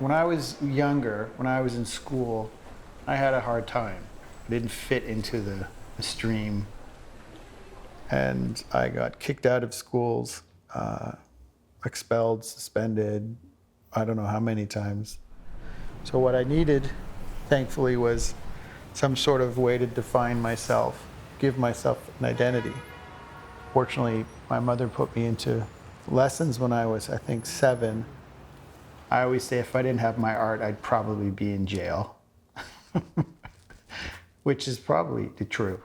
When I was younger, when I was in school, I had a hard time. I didn't fit into the stream. And I got kicked out of schools, expelled, suspended, I don't know how many times. So what I needed, thankfully, was some sort of way to define myself, give myself an identity. Fortunately, my mother put me into lessons when I was, I think, 7. I always say if I didn't have my art, I'd probably be in jail, which is probably the true.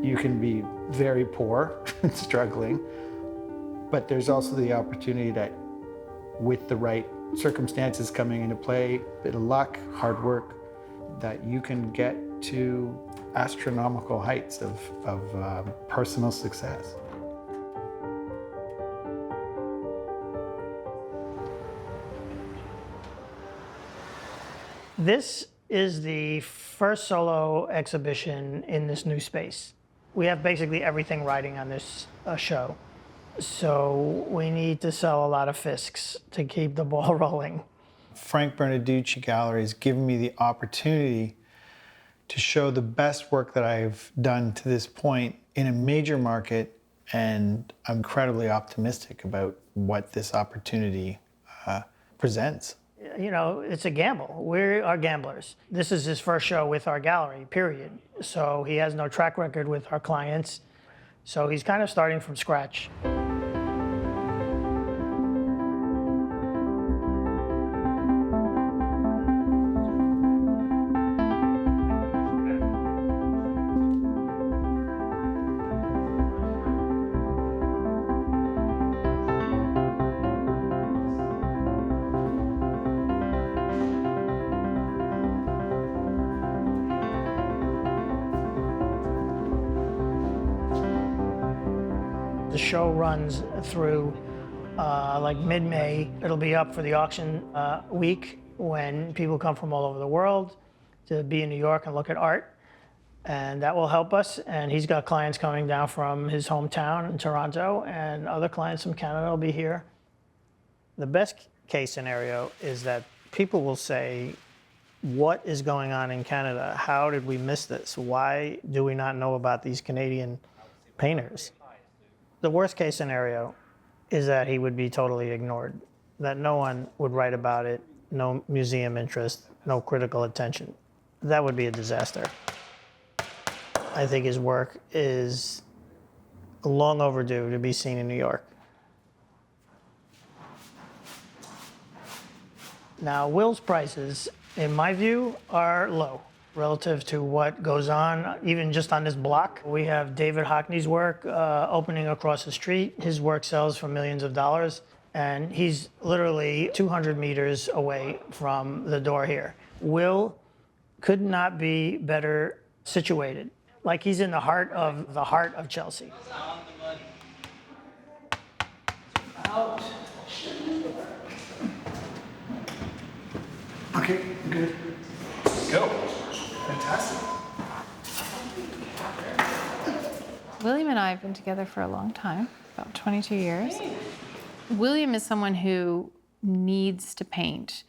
You can be very poor and struggling, but there's also the opportunity that with the right circumstances coming into play, a bit of luck, hard work, that you can get to astronomical heights of personal success. This is the first solo exhibition in this new space. We have basically everything riding on this show. So we need to sell a lot of Fisks to keep the ball rolling. Frank Bernaducci Gallery has given me the opportunity to show the best work that I've done to this point in a major market, and I'm incredibly optimistic about what this opportunity presents. You know, it's a gamble. We are gamblers. This is his first show with our gallery, period. So he has no track record with our clients. So he's kind of starting from scratch. The show runs through like mid-May. It'll be up for the auction week when people come from all over the world to be in New York and look at art. And that will help us. And he's got clients coming down from his hometown in Toronto, and other clients from Canada will be here. The best case scenario is that people will say, what is going on in Canada? How did we miss this? Why do we not know about these Canadian painters? The worst case scenario is that he would be totally ignored, that no one would write about it, no museum interest, no critical attention. That would be a disaster. I think his work is long overdue to be seen in New York. Now, Will's prices, in my view, are low relative to what goes on, even just on this block. We have David Hockney's work opening across the street. His work sells for millions of dollars, and he's literally 200 meters away from the door here. Will could not be better situated. Like he's in the heart of Chelsea. Out. Okay, good. Go. Fantastic. William and I have been together for a long time, about 22 years. William is someone who needs to paint.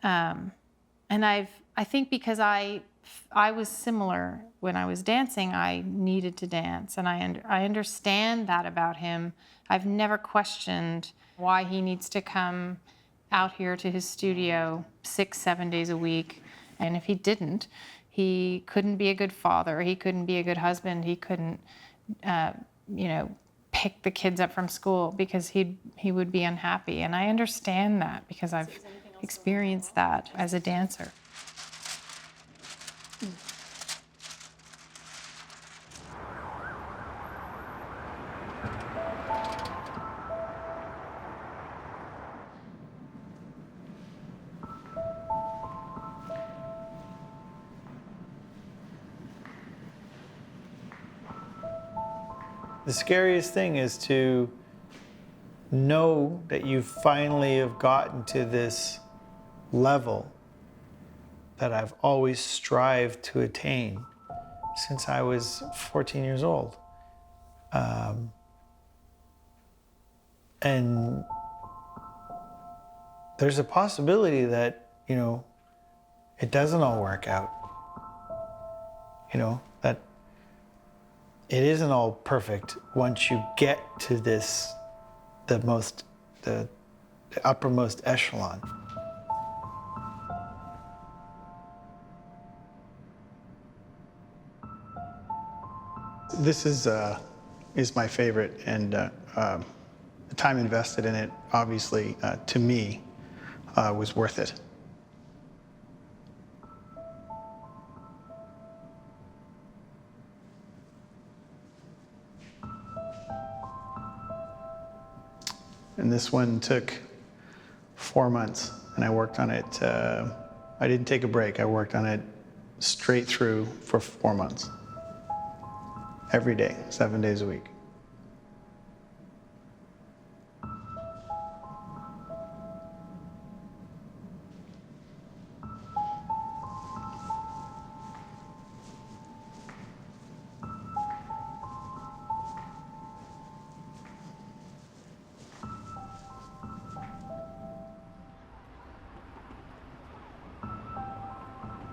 And I think because I was similar when I was dancing, I needed to dance. And I understand that about him. I've never questioned why he needs to come out here to his studio 6-7 days a week. And if he didn't, he couldn't be a good father. He couldn't be a good husband. He couldn't, pick the kids up from school because he would be unhappy. And I understand that because I've experienced that as a dancer. The scariest thing is to know that you finally have gotten to this level that I've always strived to attain since I was 14 years old. And there's a possibility that, it doesn't all work out. That it isn't all perfect once you get to this, the uppermost echelon. This is my favorite, and the time invested in it, obviously, to me, was worth it. And this one took 4 months, and I worked on it. I didn't take a break. I worked on it straight through for 4 months. Every day, 7 days a week.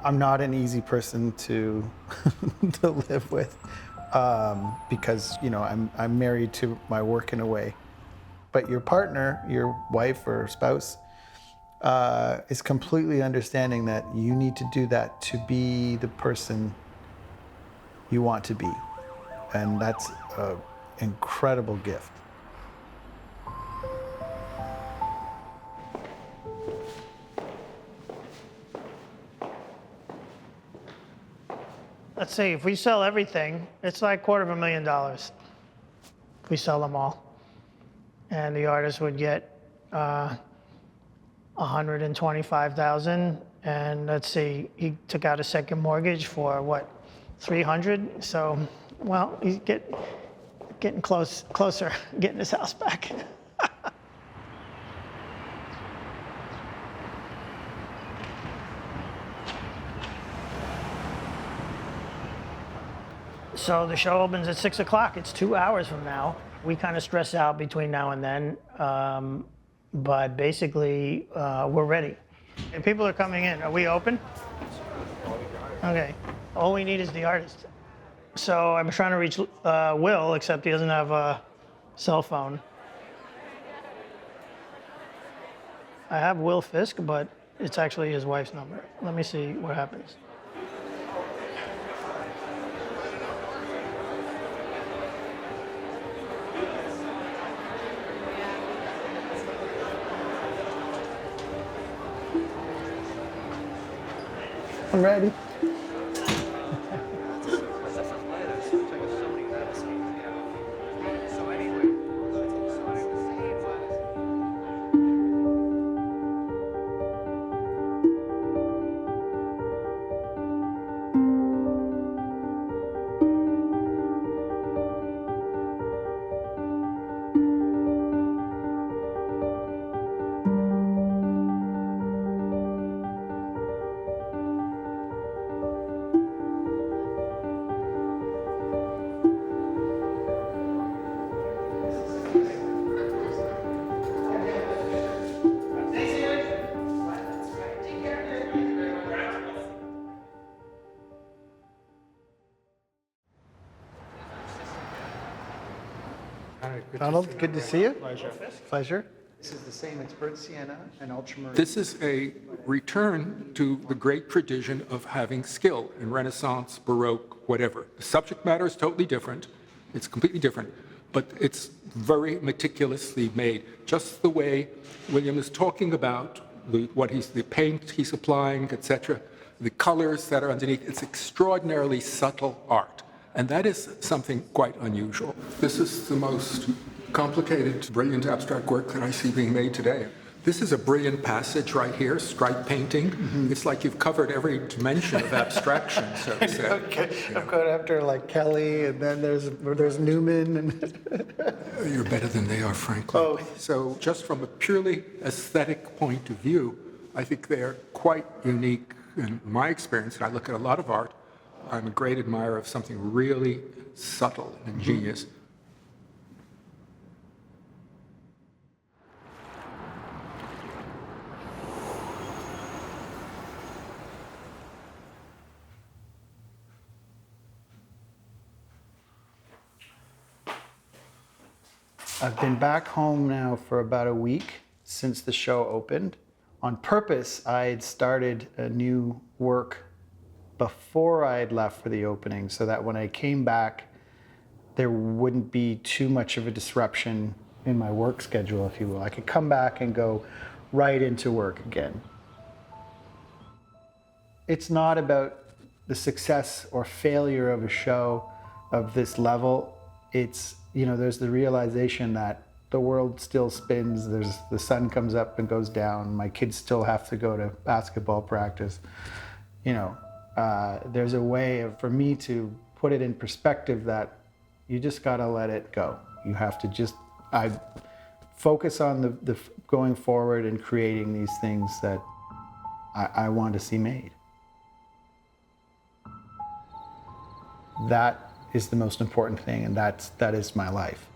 I'm not an easy person to to live with because I'm married to my work in a way. But your partner, your wife or spouse, is completely understanding that you need to do that to be the person you want to be, and that's an incredible gift. Let's see, if we sell everything, it's like $250,000 if we sell them all. And the artist would get $125,000. And let's see, he took out a second mortgage for what, $300? So, well, he's getting closer, getting his house back. So the show opens at 6 o'clock. It's 2 hours from now. We kind of stress out between now and then, but basically we're ready. And people are coming in. Are we open? Okay. All we need is the artist. So I'm trying to reach Will, except he doesn't have a cell phone. I have Will Fisk, but it's actually his wife's number. Let me see what happens. I'm ready. Donald, good to see you. Pleasure. This is the same. It's burnt sienna and ultramarine. This is a return to the great tradition of having skill in Renaissance, Baroque, whatever. The subject matter is totally different. It's completely different, but it's very meticulously made, just the way William is talking about the paint he's applying, etc., the colors that are underneath. It's extraordinarily subtle art. And that is something quite unusual. This is the most complicated, brilliant abstract work that I see being made today. This is a brilliant passage right here, stripe painting. It's like you've covered every dimension of abstraction, so to say. Okay, I'm going after like Kelly, and then there's Newman, and You're better than they are, frankly. Oh. So just from a purely aesthetic point of view, I think they are quite unique in my experience. And I look at a lot of art. I'm a great admirer of something really subtle and ingenious. I've been back home now for about a week since the show opened. On purpose, I had started a new work before I had left for the opening so that when I came back, there wouldn't be too much of a disruption in my work schedule, if you will. I could come back and go right into work again. It's not about the success or failure of a show of this level. It's, there's the realization that the world still spins. The sun comes up and goes down. My kids still have to go to basketball practice. There's a way for me to put it in perspective that you just gotta let it go. You have to I focus on the going forward and creating these things that I want to see made. That is the most important thing, and that is my life.